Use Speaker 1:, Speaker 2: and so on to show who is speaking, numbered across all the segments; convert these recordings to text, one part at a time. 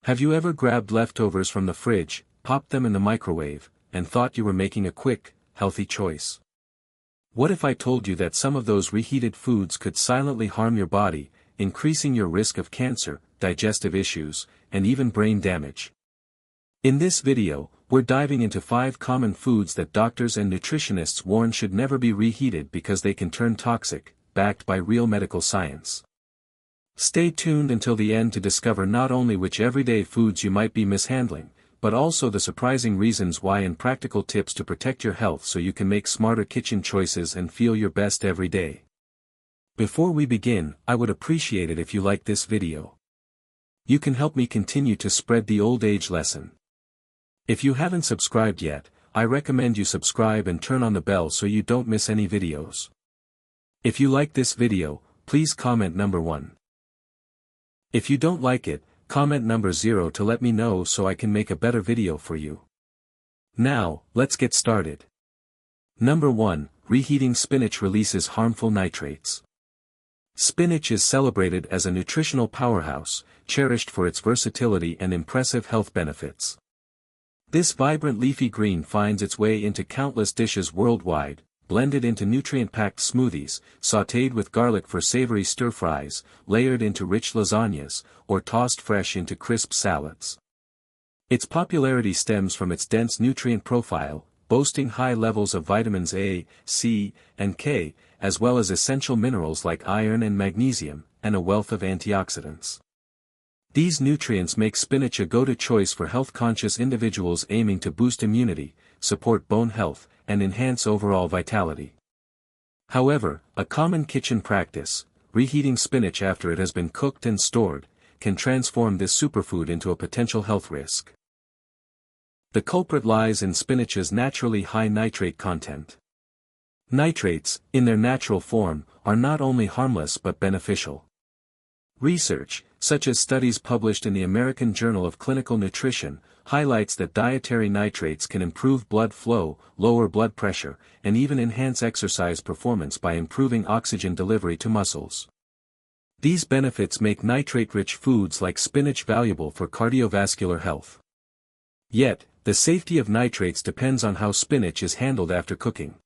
Speaker 1: Have you ever grabbed leftovers from the fridge, popped them in the microwave, and thought you were making a quick, healthy choice? What if I told you that some of those reheated foods could silently harm your body, increasing your risk of cancer, digestive issues, and even brain damage? In this video, we're diving into 5 common foods that doctors and nutritionists warn should never be reheated because they can turn toxic, backed by real medical science. Stay tuned until the end to discover not only which everyday foods you might be mishandling, but also the surprising reasons why and practical tips to protect your health so you can make smarter kitchen choices and feel your best every day. Before we begin, I would appreciate it if you like this video. You can help me continue to spread the old age lesson. If you haven't subscribed yet, I recommend you subscribe and turn on the bell so you don't miss any videos. If you like this video, please comment number 1. If you don't like it, comment number 0 to let me know so I can make a better video for you. Now, let's get started. Number 1, reheating spinach releases harmful nitrates. Spinach is celebrated as a nutritional powerhouse, cherished for its versatility and impressive health benefits. This vibrant leafy green finds its way into countless dishes worldwide, blended into nutrient-packed smoothies, sautéed with garlic for savory stir-fries, layered into rich lasagnas, or tossed fresh into crisp salads. Its popularity stems from its dense nutrient profile, boasting high levels of vitamins A, C, and K, as well as essential minerals like iron and magnesium, and a wealth of antioxidants. These nutrients make spinach a go-to choice for health-conscious individuals aiming to boost immunity, support bone health, and enhance overall vitality. However, a common kitchen practice, reheating spinach after it has been cooked and stored, can transform this superfood into a potential health risk. The culprit lies in spinach's naturally high nitrate content. Nitrates, in their natural form, are not only harmless but beneficial. Research, such as studies published in the American Journal of Clinical Nutrition, highlights that dietary nitrates can improve blood flow, lower blood pressure, and even enhance exercise performance by improving oxygen delivery to muscles. These benefits make nitrate-rich foods like spinach valuable for cardiovascular health. Yet, the safety of nitrates depends on how spinach is handled after cooking.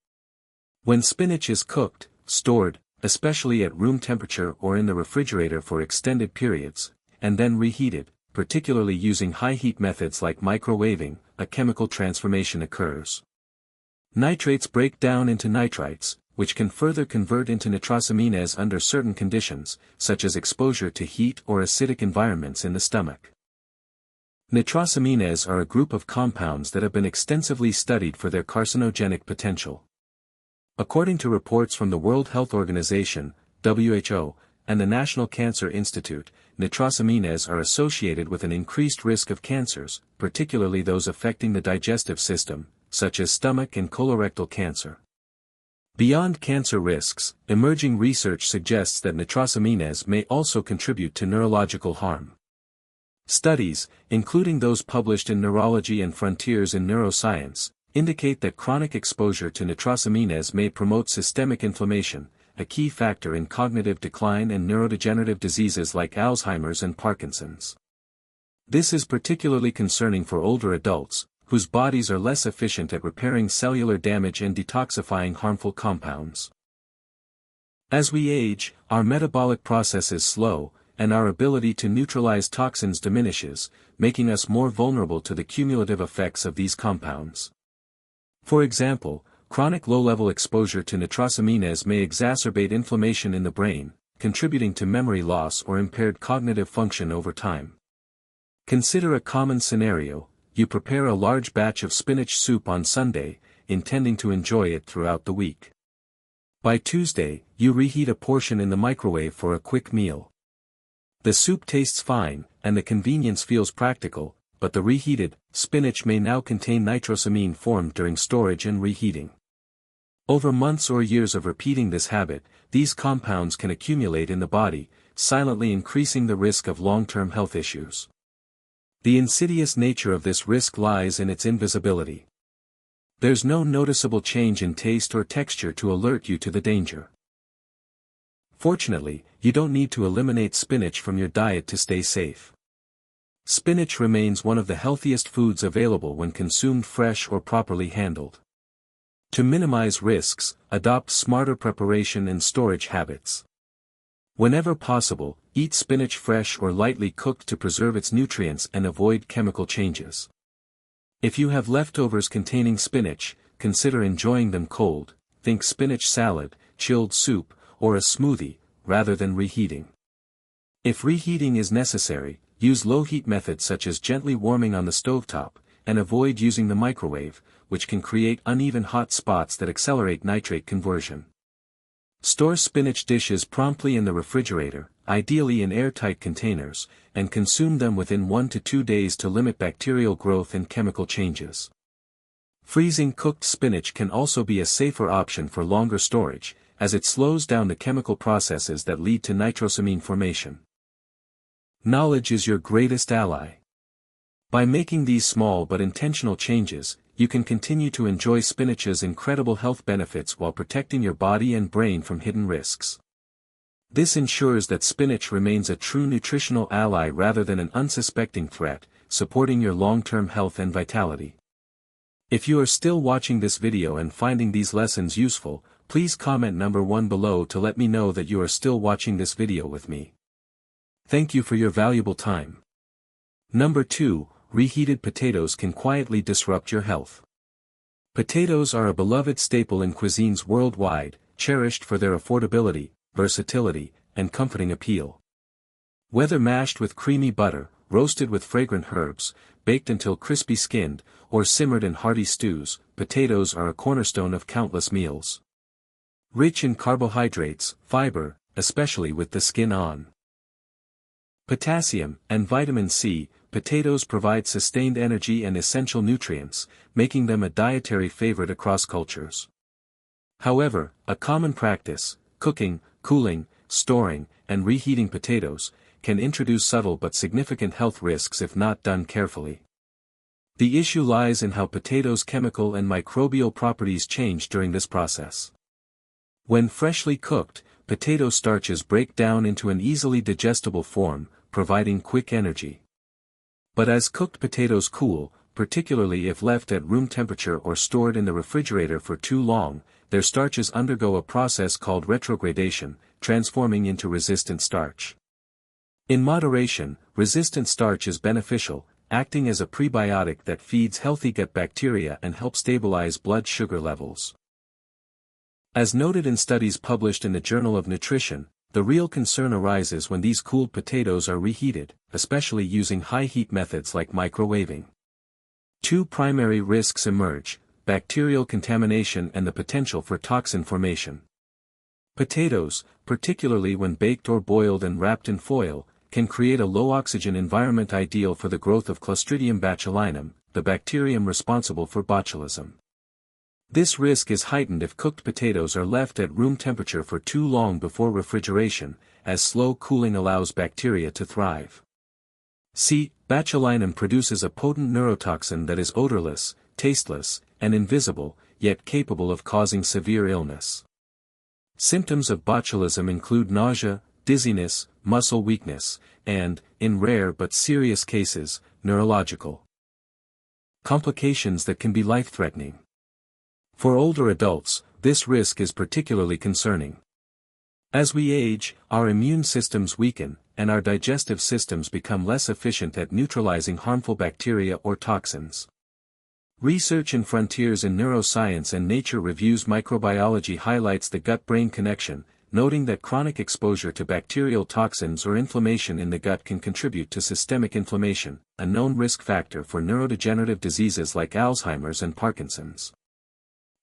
Speaker 1: When spinach is cooked, stored, especially at room temperature or in the refrigerator for extended periods, and then reheated, particularly using high-heat methods like microwaving, a chemical transformation occurs. Nitrates break down into nitrites, which can further convert into nitrosamines under certain conditions, such as exposure to heat or acidic environments in the stomach. Nitrosamines are a group of compounds that have been extensively studied for their carcinogenic potential. According to reports from the World Health Organization, WHO, and the National Cancer Institute, nitrosamines are associated with an increased risk of cancers, particularly those affecting the digestive system, such as stomach and colorectal cancer. Beyond cancer risks, emerging research suggests that nitrosamines may also contribute to neurological harm. Studies, including those published in Neurology and Frontiers in Neuroscience, indicate that chronic exposure to nitrosamines may promote systemic inflammation, a key factor in cognitive decline and neurodegenerative diseases like Alzheimer's and Parkinson's. This is particularly concerning for older adults, whose bodies are less efficient at repairing cellular damage and detoxifying harmful compounds. As we age, our metabolic processes slow, and our ability to neutralize toxins diminishes, making us more vulnerable to the cumulative effects of these compounds. For example, chronic low-level exposure to nitrosamines may exacerbate inflammation in the brain, contributing to memory loss or impaired cognitive function over time. Consider a common scenario: you prepare a large batch of spinach soup on Sunday, intending to enjoy it throughout the week. By Tuesday, you reheat a portion in the microwave for a quick meal. The soup tastes fine, and the convenience feels practical, but the reheated spinach may now contain nitrosamine formed during storage and reheating. Over months or years of repeating this habit, these compounds can accumulate in the body, silently increasing the risk of long-term health issues. The insidious nature of this risk lies in its invisibility. There's no noticeable change in taste or texture to alert you to the danger. Fortunately, you don't need to eliminate spinach from your diet to stay safe. Spinach remains one of the healthiest foods available when consumed fresh or properly handled. To minimize risks, adopt smarter preparation and storage habits. Whenever possible, eat spinach fresh or lightly cooked to preserve its nutrients and avoid chemical changes. If you have leftovers containing spinach, consider enjoying them cold. Think spinach salad, chilled soup, or a smoothie, rather than reheating. If reheating is necessary, use low-heat methods such as gently warming on the stovetop, and avoid using the microwave, which can create uneven hot spots that accelerate nitrate conversion. Store spinach dishes promptly in the refrigerator, ideally in airtight containers, and consume them within 1 to 2 days to limit bacterial growth and chemical changes. Freezing cooked spinach can also be a safer option for longer storage, as it slows down the chemical processes that lead to nitrosamine formation. Knowledge is your greatest ally. By making these small but intentional changes, you can continue to enjoy spinach's incredible health benefits while protecting your body and brain from hidden risks. This ensures that spinach remains a true nutritional ally rather than an unsuspecting threat, supporting your long-term health and vitality. If you are still watching this video and finding these lessons useful, please comment number 1 below to let me know that you are still watching this video with me. Thank you for your valuable time. Number 2, reheated potatoes can quietly disrupt your health. Potatoes are a beloved staple in cuisines worldwide, cherished for their affordability, versatility, and comforting appeal. Whether mashed with creamy butter, roasted with fragrant herbs, baked until crispy skinned, or simmered in hearty stews, potatoes are a cornerstone of countless meals. Rich in carbohydrates, fiber, especially with the skin on. Potassium, and vitamin C, potatoes provide sustained energy and essential nutrients, making them a dietary favorite across cultures. However, a common practice, cooking, cooling, storing, and reheating potatoes, can introduce subtle but significant health risks if not done carefully. The issue lies in how potatoes' chemical and microbial properties change during this process. When freshly cooked, potato starches break down into an easily digestible form, providing quick energy. But as cooked potatoes cool, particularly if left at room temperature or stored in the refrigerator for too long, their starches undergo a process called retrogradation, transforming into resistant starch. In moderation, resistant starch is beneficial, acting as a prebiotic that feeds healthy gut bacteria and helps stabilize blood sugar levels. As noted in studies published in the Journal of Nutrition, the real concern arises when these cooled potatoes are reheated, especially using high-heat methods like microwaving. Two primary risks emerge: bacterial contamination and the potential for toxin formation. Potatoes, particularly when baked or boiled and wrapped in foil, can create a low-oxygen environment ideal for the growth of Clostridium botulinum, the bacterium responsible for botulism. This risk is heightened if cooked potatoes are left at room temperature for too long before refrigeration, as slow cooling allows bacteria to thrive. C. Botulinum produces a potent neurotoxin that is odorless, tasteless, and invisible, yet capable of causing severe illness. Symptoms of botulism include nausea, dizziness, muscle weakness, and, in rare but serious cases, neurological complications that can be life-threatening. For older adults, this risk is particularly concerning. As we age, our immune systems weaken, and our digestive systems become less efficient at neutralizing harmful bacteria or toxins. Research in Frontiers in Neuroscience and Nature Reviews Microbiology highlights the gut-brain connection, noting that chronic exposure to bacterial toxins or inflammation in the gut can contribute to systemic inflammation, a known risk factor for neurodegenerative diseases like Alzheimer's and Parkinson's.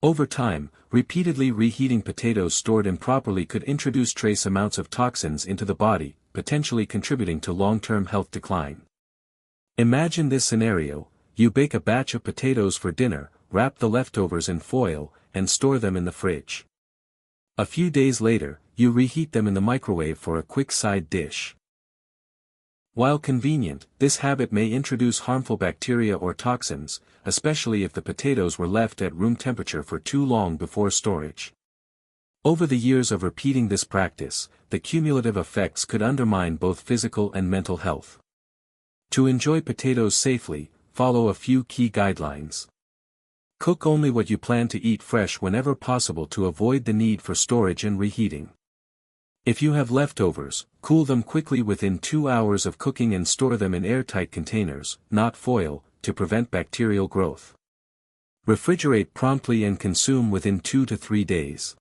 Speaker 1: Over time, repeatedly reheating potatoes stored improperly could introduce trace amounts of toxins into the body, potentially contributing to long-term health decline. Imagine this scenario: you bake a batch of potatoes for dinner, wrap the leftovers in foil, and store them in the fridge. A few days later, you reheat them in the microwave for a quick side dish. While convenient, this habit may introduce harmful bacteria or toxins, especially if the potatoes were left at room temperature for too long before storage. Over the years of repeating this practice, the cumulative effects could undermine both physical and mental health. To enjoy potatoes safely, follow a few key guidelines. Cook only what you plan to eat fresh whenever possible to avoid the need for storage and reheating. If you have leftovers, cool them quickly within 2 hours of cooking and store them in airtight containers, not foil, to prevent bacterial growth. Refrigerate promptly and consume within 2 to 3 days.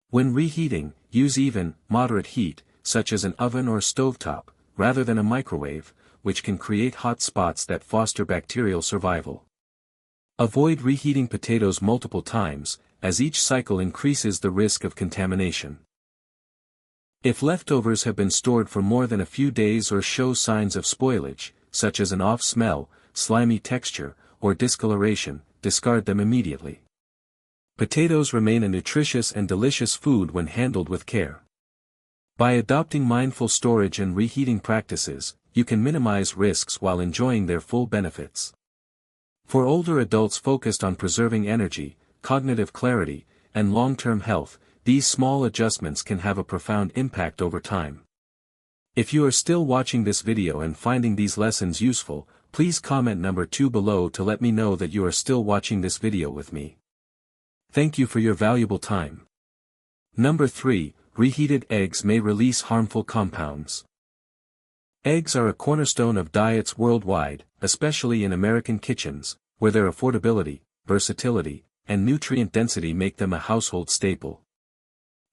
Speaker 1: When reheating, use even, moderate heat, such as an oven or stovetop, rather than a microwave, which can create hot spots that foster bacterial survival. Avoid reheating potatoes multiple times, as each cycle increases the risk of contamination. If leftovers have been stored for more than a few days or show signs of spoilage, such as an off smell, slimy texture, or discoloration, discard them immediately. Potatoes remain a nutritious and delicious food when handled with care. By adopting mindful storage and reheating practices, you can minimize risks while enjoying their full benefits. For older adults focused on preserving energy, cognitive clarity, and long-term health, these small adjustments can have a profound impact over time. If you are still watching this video and finding these lessons useful, please comment number 2 below to let me know that you are still watching this video with me. Thank you for your valuable time. Number 3, reheated eggs may release harmful compounds. Eggs are a cornerstone of diets worldwide, especially in American kitchens, where their affordability, versatility, and nutrient density make them a household staple.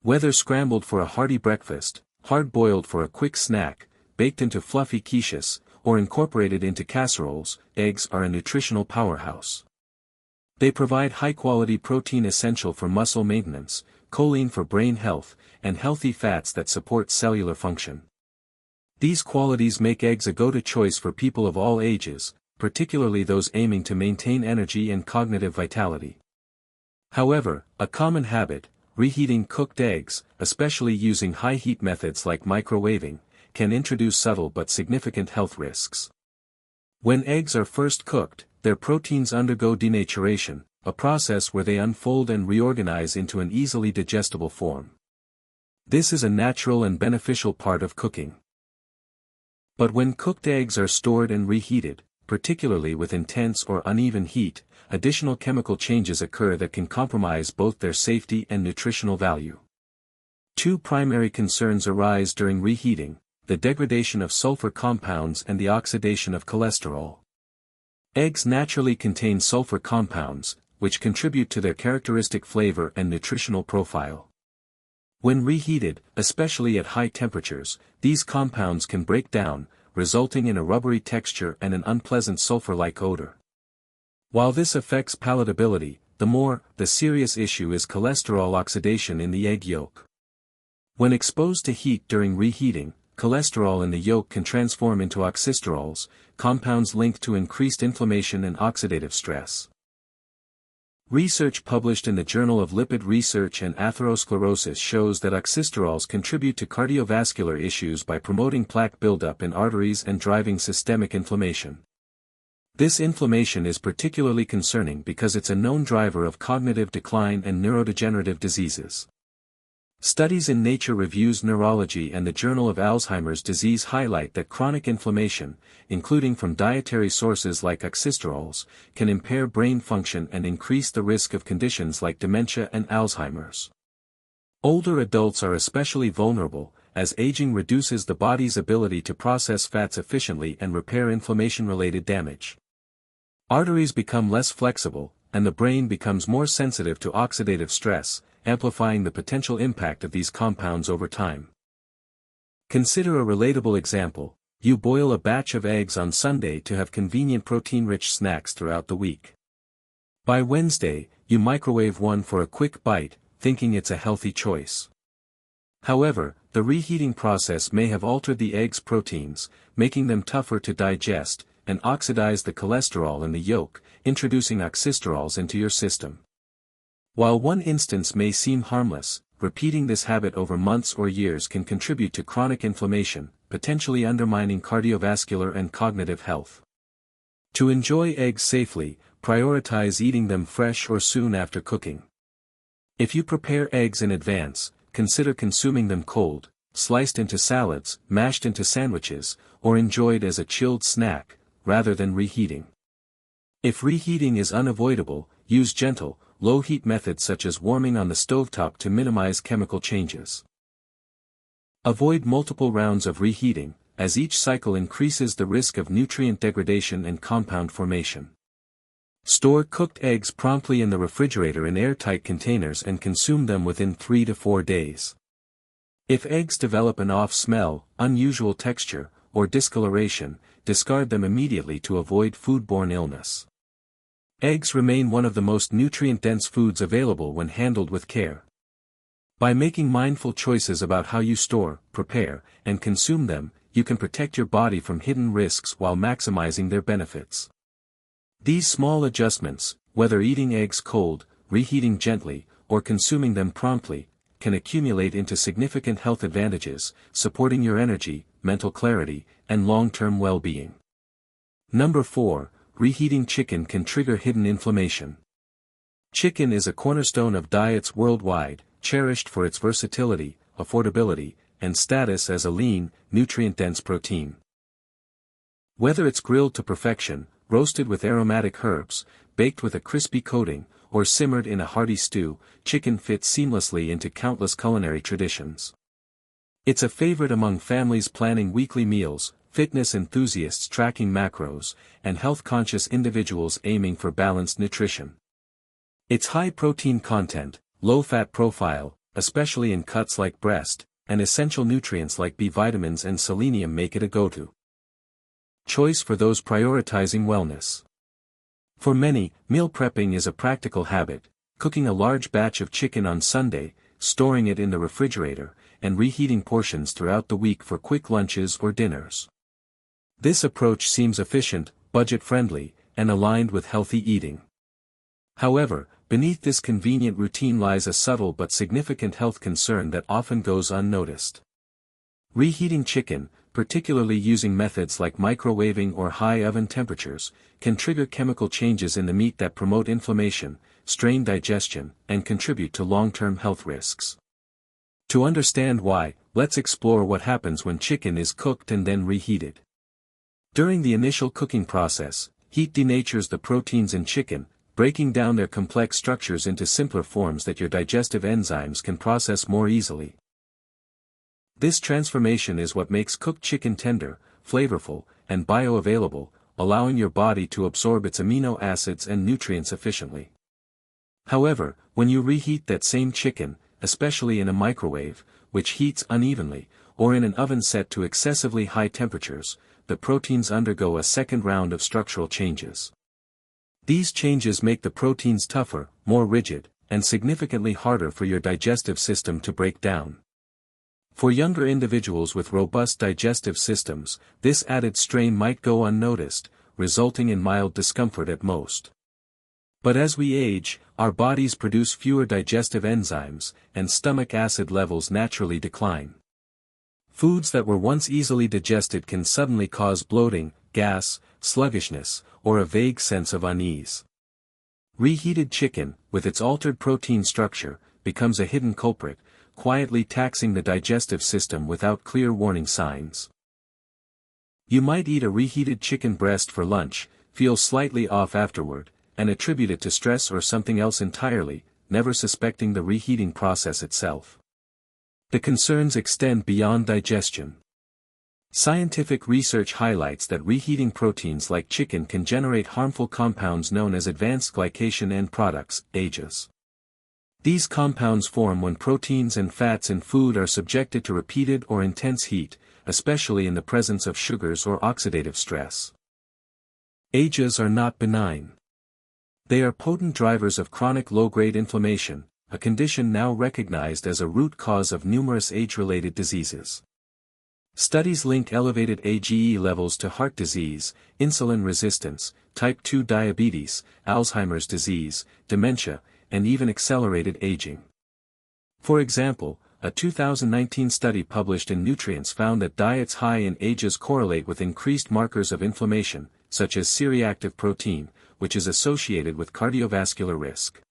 Speaker 1: Whether scrambled for a hearty breakfast, hard-boiled for a quick snack, baked into fluffy quiches, or incorporated into casseroles, eggs are a nutritional powerhouse. They provide high-quality protein essential for muscle maintenance, choline for brain health, and healthy fats that support cellular function. These qualities make eggs a go-to choice for people of all ages, particularly those aiming to maintain energy and cognitive vitality. However, a common habit, reheating cooked eggs, especially using high-heat methods like microwaving, can introduce subtle but significant health risks. When eggs are first cooked, their proteins undergo denaturation, a process where they unfold and reorganize into an easily digestible form. This is a natural and beneficial part of cooking. But when cooked eggs are stored and reheated, particularly with intense or uneven heat, additional chemical changes occur that can compromise both their safety and nutritional value. Two primary concerns arise during reheating: the degradation of sulfur compounds and the oxidation of cholesterol. Eggs naturally contain sulfur compounds, which contribute to their characteristic flavor and nutritional profile. When reheated, especially at high temperatures, these compounds can break down, resulting in a rubbery texture and an unpleasant sulfur-like odor. While this affects palatability, the serious issue is cholesterol oxidation in the egg yolk. When exposed to heat during reheating, cholesterol in the yolk can transform into oxysterols, compounds linked to increased inflammation and oxidative stress. Research published in the Journal of Lipid Research and Atherosclerosis shows that oxysterols contribute to cardiovascular issues by promoting plaque buildup in arteries and driving systemic inflammation. This inflammation is particularly concerning because it's a known driver of cognitive decline and neurodegenerative diseases. Studies in Nature Reviews Neurology and the Journal of Alzheimer's Disease highlight that chronic inflammation, including from dietary sources like oxysterols, can impair brain function and increase the risk of conditions like dementia and Alzheimer's. Older adults are especially vulnerable, as aging reduces the body's ability to process fats efficiently and repair inflammation-related damage. Arteries become less flexible, and the brain becomes more sensitive to oxidative stress, amplifying the potential impact of these compounds over time. Consider a relatable example: you boil a batch of eggs on Sunday to have convenient protein-rich snacks throughout the week. By Wednesday, you microwave one for a quick bite, thinking it's a healthy choice. However, the reheating process may have altered the egg's proteins, making them tougher to digest, and oxidize the cholesterol in the yolk, introducing oxysterols into your system. While one instance may seem harmless, repeating this habit over months or years can contribute to chronic inflammation, potentially undermining cardiovascular and cognitive health. To enjoy eggs safely, prioritize eating them fresh or soon after cooking. If you prepare eggs in advance, consider consuming them cold, sliced into salads, mashed into sandwiches, or enjoyed as a chilled snack, rather than reheating. If reheating is unavoidable, use gentle, low-heat methods such as warming on the stovetop to minimize chemical changes. Avoid multiple rounds of reheating, as each cycle increases the risk of nutrient degradation and compound formation. Store cooked eggs promptly in the refrigerator in airtight containers and consume them within 3 to 4 days. If eggs develop an off smell, unusual texture, or discoloration, discard them immediately to avoid foodborne illness. Eggs remain one of the most nutrient-dense foods available when handled with care. By making mindful choices about how you store, prepare, and consume them, you can protect your body from hidden risks while maximizing their benefits. These small adjustments, whether eating eggs cold, reheating gently, or consuming them promptly, can accumulate into significant health advantages, supporting your energy, mental clarity, and long-term well-being. Number 4. Reheating chicken can trigger hidden inflammation. Chicken is a cornerstone of diets worldwide, cherished for its versatility, affordability, and status as a lean, nutrient-dense protein. Whether it's grilled to perfection, roasted with aromatic herbs, baked with a crispy coating, or simmered in a hearty stew, chicken fits seamlessly into countless culinary traditions. It's a favorite among families planning weekly meals, fitness enthusiasts tracking macros, and health-conscious individuals aiming for balanced nutrition. Its high protein content, low fat profile, especially in cuts like breast, and essential nutrients like B vitamins and selenium make it a go-to choice for those prioritizing wellness. For many, meal prepping is a practical habit, cooking a large batch of chicken on Sunday, storing it in the refrigerator, and reheating portions throughout the week for quick lunches or dinners. This approach seems efficient, budget-friendly, and aligned with healthy eating. However, beneath this convenient routine lies a subtle but significant health concern that often goes unnoticed. Reheating chicken, particularly using methods like microwaving or high oven temperatures, can trigger chemical changes in the meat that promote inflammation, strain digestion, and contribute to long-term health risks. To understand why, let's explore what happens when chicken is cooked and then reheated. During the initial cooking process, heat denatures the proteins in chicken, breaking down their complex structures into simpler forms that your digestive enzymes can process more easily. This transformation is what makes cooked chicken tender, flavorful, and bioavailable, allowing your body to absorb its amino acids and nutrients efficiently. However, when you reheat that same chicken, especially in a microwave, which heats unevenly, or in an oven set to excessively high temperatures, the proteins undergo a second round of structural changes. These changes make the proteins tougher, more rigid, and significantly harder for your digestive system to break down. For younger individuals with robust digestive systems, this added strain might go unnoticed, resulting in mild discomfort at most. But as we age, our bodies produce fewer digestive enzymes, and stomach acid levels naturally decline. Foods that were once easily digested can suddenly cause bloating, gas, sluggishness, or a vague sense of unease. Reheated chicken, with its altered protein structure, becomes a hidden culprit, quietly taxing the digestive system without clear warning signs. You might eat a reheated chicken breast for lunch, feel slightly off afterward, and attribute it to stress or something else entirely, never suspecting the reheating process itself. The concerns extend beyond digestion. Scientific research highlights that reheating proteins like chicken can generate harmful compounds known as advanced glycation end products, AGEs. These compounds form when proteins and fats in food are subjected to repeated or intense heat, especially in the presence of sugars or oxidative stress. AGEs are not benign. They are potent drivers of chronic low-grade inflammation, a condition now recognized as a root cause of numerous age-related diseases. Studies link elevated AGE levels to heart disease, insulin resistance, type 2 diabetes, Alzheimer's disease, dementia, and even accelerated aging. For example, a 2019 study published in Nutrients found that diets high in AGEs correlate with increased markers of inflammation, such as C-reactive protein, which is associated with cardiovascular risk.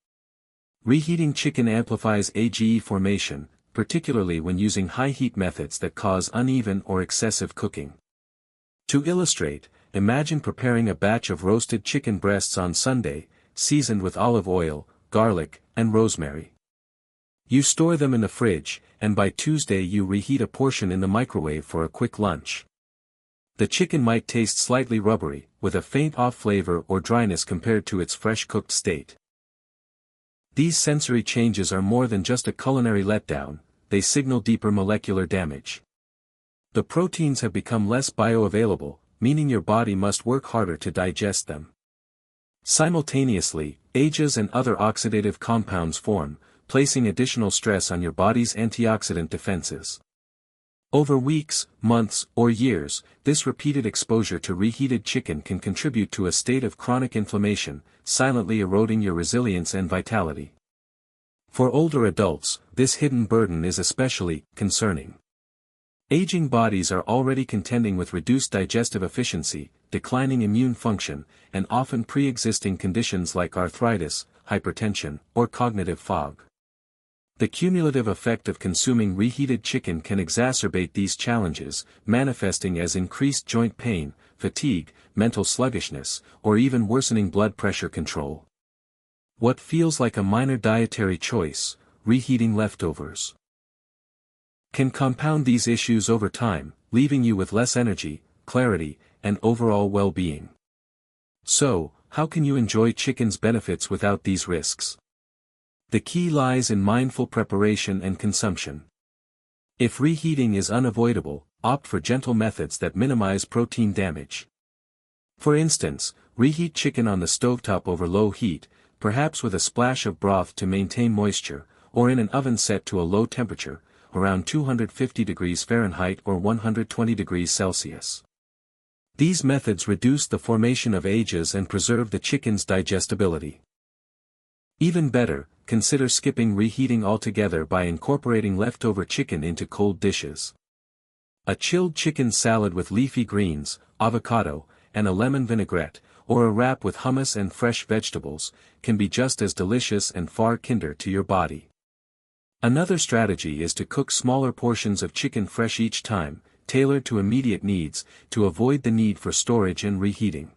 Speaker 1: Reheating chicken amplifies AGE formation, particularly when using high-heat methods that cause uneven or excessive cooking. To illustrate, imagine preparing a batch of roasted chicken breasts on Sunday, seasoned with olive oil, garlic, and rosemary. You store them in the fridge, and by Tuesday you reheat a portion in the microwave for a quick lunch. The chicken might taste slightly rubbery, with a faint off flavor or dryness compared to its fresh cooked state. These sensory changes are more than just a culinary letdown, they signal deeper molecular damage. The proteins have become less bioavailable, meaning your body must work harder to digest them. Simultaneously, ages and other oxidative compounds form, placing additional stress on your body's antioxidant defenses. Over weeks, months, or years, this repeated exposure to reheated chicken can contribute to a state of chronic inflammation, silently eroding your resilience and vitality. For older adults, this hidden burden is especially concerning. Aging bodies are already contending with reduced digestive efficiency, declining immune function, and often pre-existing conditions like arthritis, hypertension, or cognitive fog. The cumulative effect of consuming reheated chicken can exacerbate these challenges, manifesting as increased joint pain, fatigue, mental sluggishness, or even worsening blood pressure control. What feels like a minor dietary choice, reheating leftovers, can compound these issues over time, leaving you with less energy, clarity, and overall well-being. So, how can you enjoy chicken's benefits without these risks? The key lies in mindful preparation and consumption. If reheating is unavoidable, opt for gentle methods that minimize protein damage. For instance, reheat chicken on the stovetop over low heat, perhaps with a splash of broth to maintain moisture, or in an oven set to a low temperature, around 250 degrees Fahrenheit or 120 degrees Celsius. These methods reduce the formation of ages and preserve the chicken's digestibility. Even better, consider skipping reheating altogether by incorporating leftover chicken into cold dishes. A chilled chicken salad with leafy greens, avocado, and a lemon vinaigrette, or a wrap with hummus and fresh vegetables, can be just as delicious and far kinder to your body. Another strategy is to cook smaller portions of chicken fresh each time, tailored to immediate needs, to avoid the need for storage and reheating.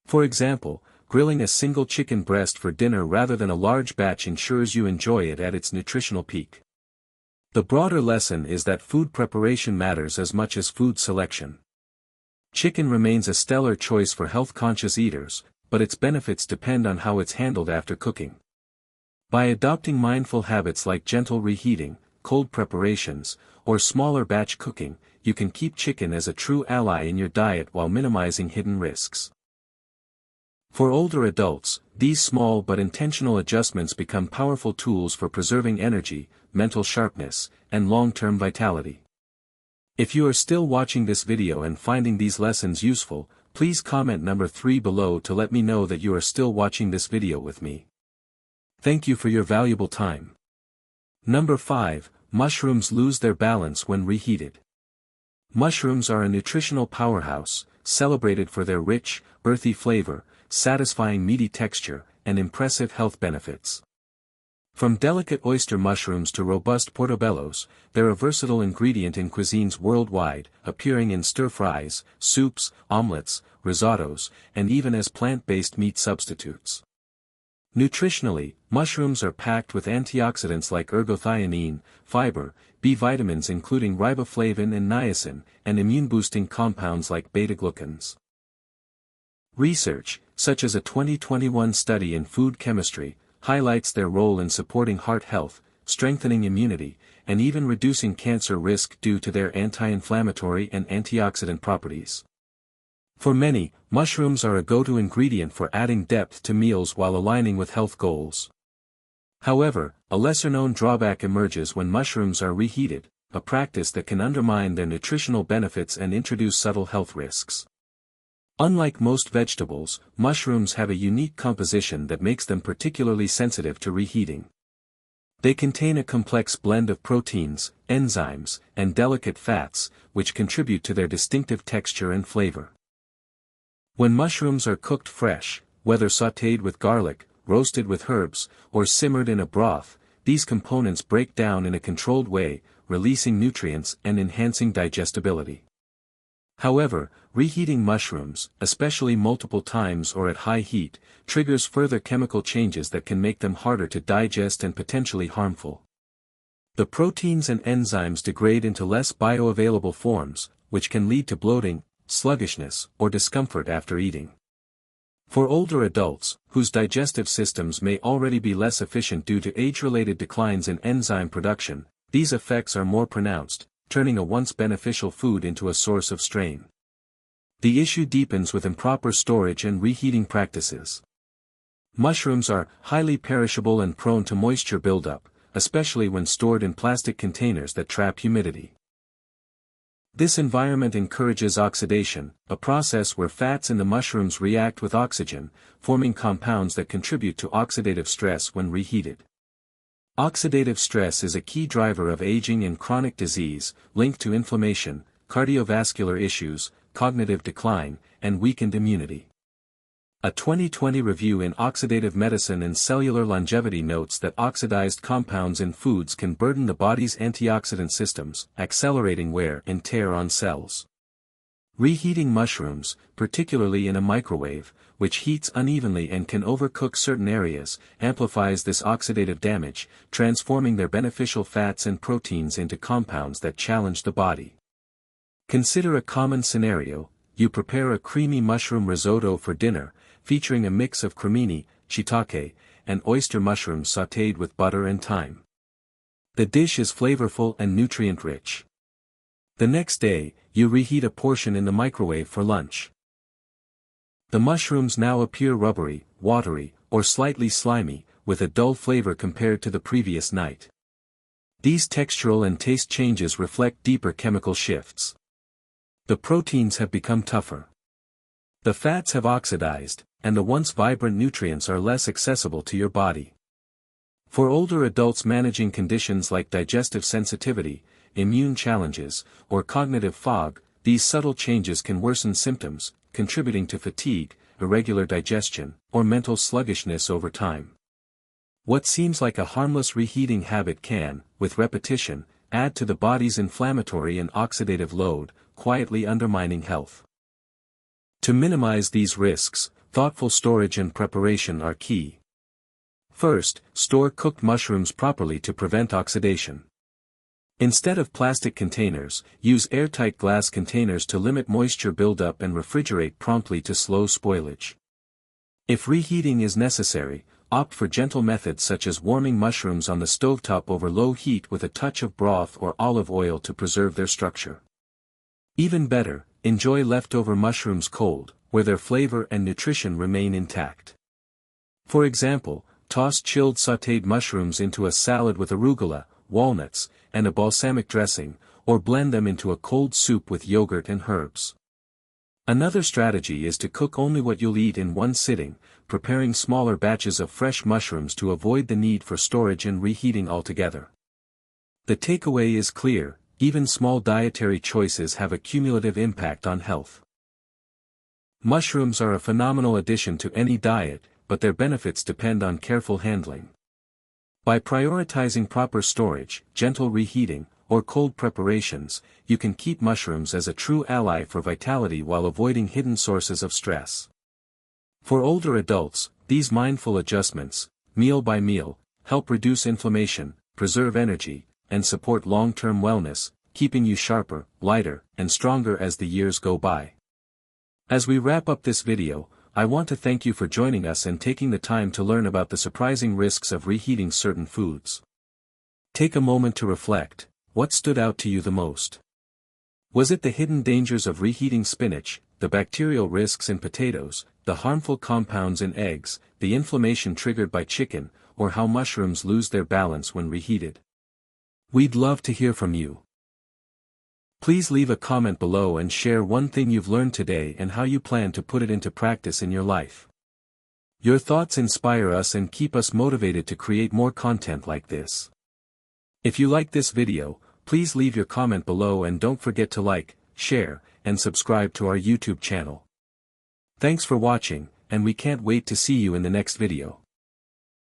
Speaker 1: For example, grilling a single chicken breast for dinner rather than a large batch ensures you enjoy it at its nutritional peak. The broader lesson is that food preparation matters as much as food selection. Chicken remains a stellar choice for health-conscious eaters, but its benefits depend on how it's handled after cooking. By adopting mindful habits like gentle reheating, cold preparations, or smaller batch cooking, you can keep chicken as a true ally in your diet while minimizing hidden risks. For older adults, these small but intentional adjustments become powerful tools for preserving energy, mental sharpness, and long-term vitality. If you are still watching this video and finding these lessons useful, please comment number 3 below to let me know that you are still watching this video with me. Thank you for your valuable time. Number 5, mushrooms lose their balance when reheated. Mushrooms are a nutritional powerhouse, celebrated for their rich, earthy flavor, satisfying meaty texture, and impressive health benefits. From delicate oyster mushrooms to robust portobellos, they're a versatile ingredient in cuisines worldwide, appearing in stir-fries, soups, omelets, risottos, and even as plant-based meat substitutes. Nutritionally, mushrooms are packed with antioxidants like ergothioneine, fiber, B vitamins including riboflavin and niacin, and immune-boosting compounds like beta-glucans. Research, such as a 2021 study in food chemistry, highlights their role in supporting heart health, strengthening immunity, and even reducing cancer risk due to their anti-inflammatory and antioxidant properties. For many, mushrooms are a go-to ingredient for adding depth to meals while aligning with health goals. However, a lesser-known drawback emerges when mushrooms are reheated, a practice that can undermine their nutritional benefits and introduce subtle health risks. Unlike most vegetables, mushrooms have a unique composition that makes them particularly sensitive to reheating. They contain a complex blend of proteins, enzymes, and delicate fats, which contribute to their distinctive texture and flavor. When mushrooms are cooked fresh, whether sautéed with garlic, roasted with herbs, or simmered in a broth, these components break down in a controlled way, releasing nutrients and enhancing digestibility. However, reheating mushrooms, especially multiple times or at high heat, triggers further chemical changes that can make them harder to digest and potentially harmful. The proteins and enzymes degrade into less bioavailable forms, which can lead to bloating, sluggishness, or discomfort after eating. For older adults, whose digestive systems may already be less efficient due to age-related declines in enzyme production, these effects are more pronounced, turning a once beneficial food into a source of strain. The issue deepens with improper storage and reheating practices. Mushrooms are highly perishable and prone to moisture buildup, especially when stored in plastic containers that trap humidity. This environment encourages oxidation, a process where fats in the mushrooms react with oxygen, forming compounds that contribute to oxidative stress when reheated. Oxidative stress is a key driver of aging and chronic disease, linked to inflammation, cardiovascular issues, cognitive decline, and weakened immunity. A 2020 review in Oxidative Medicine and Cellular Longevity notes that oxidized compounds in foods can burden the body's antioxidant systems, accelerating wear and tear on cells. Reheating mushrooms, particularly in a microwave, which heats unevenly and can overcook certain areas, amplifies this oxidative damage, transforming their beneficial fats and proteins into compounds that challenge the body. Consider a common scenario: you prepare a creamy mushroom risotto for dinner, featuring a mix of cremini, shiitake, and oyster mushrooms sautéed with butter and thyme. The dish is flavorful and nutrient-rich. The next day, you reheat a portion in the microwave for lunch. The mushrooms now appear rubbery, watery, or slightly slimy, with a dull flavor compared to the previous night. These textural and taste changes reflect deeper chemical shifts. The proteins have become tougher. The fats have oxidized, and the once vibrant nutrients are less accessible to your body. For older adults managing conditions like digestive sensitivity, immune challenges, or cognitive fog, these subtle changes can worsen symptoms, contributing to fatigue, irregular digestion, or mental sluggishness over time. What seems like a harmless reheating habit can, with repetition, add to the body's inflammatory and oxidative load, quietly undermining health. To minimize these risks, thoughtful storage and preparation are key. First, store cooked mushrooms properly to prevent oxidation. Instead of plastic containers, use airtight glass containers to limit moisture buildup and refrigerate promptly to slow spoilage. If reheating is necessary, opt for gentle methods such as warming mushrooms on the stovetop over low heat with a touch of broth or olive oil to preserve their structure. Even better, enjoy leftover mushrooms cold, where their flavor and nutrition remain intact. For example, toss chilled sautéed mushrooms into a salad with arugula, walnuts, and a balsamic dressing, or blend them into a cold soup with yogurt and herbs. Another strategy is to cook only what you'll eat in one sitting, preparing smaller batches of fresh mushrooms to avoid the need for storage and reheating altogether. The takeaway is clear: even small dietary choices have a cumulative impact on health. Mushrooms are a phenomenal addition to any diet, but their benefits depend on careful handling. By prioritizing proper storage, gentle reheating, or cold preparations, you can keep mushrooms as a true ally for vitality while avoiding hidden sources of stress. For older adults, these mindful adjustments, meal by meal, help reduce inflammation, preserve energy, and support long-term wellness, keeping you sharper, lighter, and stronger as the years go by. As we wrap up this video, I want to thank you for joining us and taking the time to learn about the surprising risks of reheating certain foods. Take a moment to reflect: what stood out to you the most? Was it the hidden dangers of reheating spinach, the bacterial risks in potatoes, the harmful compounds in eggs, the inflammation triggered by chicken, or how mushrooms lose their balance when reheated? We'd love to hear from you. Please leave a comment below and share one thing you've learned today and how you plan to put it into practice in your life. Your thoughts inspire us and keep us motivated to create more content like this. If you like this video, please leave your comment below and don't forget to like, share, and subscribe to our YouTube channel. Thanks for watching, and we can't wait to see you in the next video.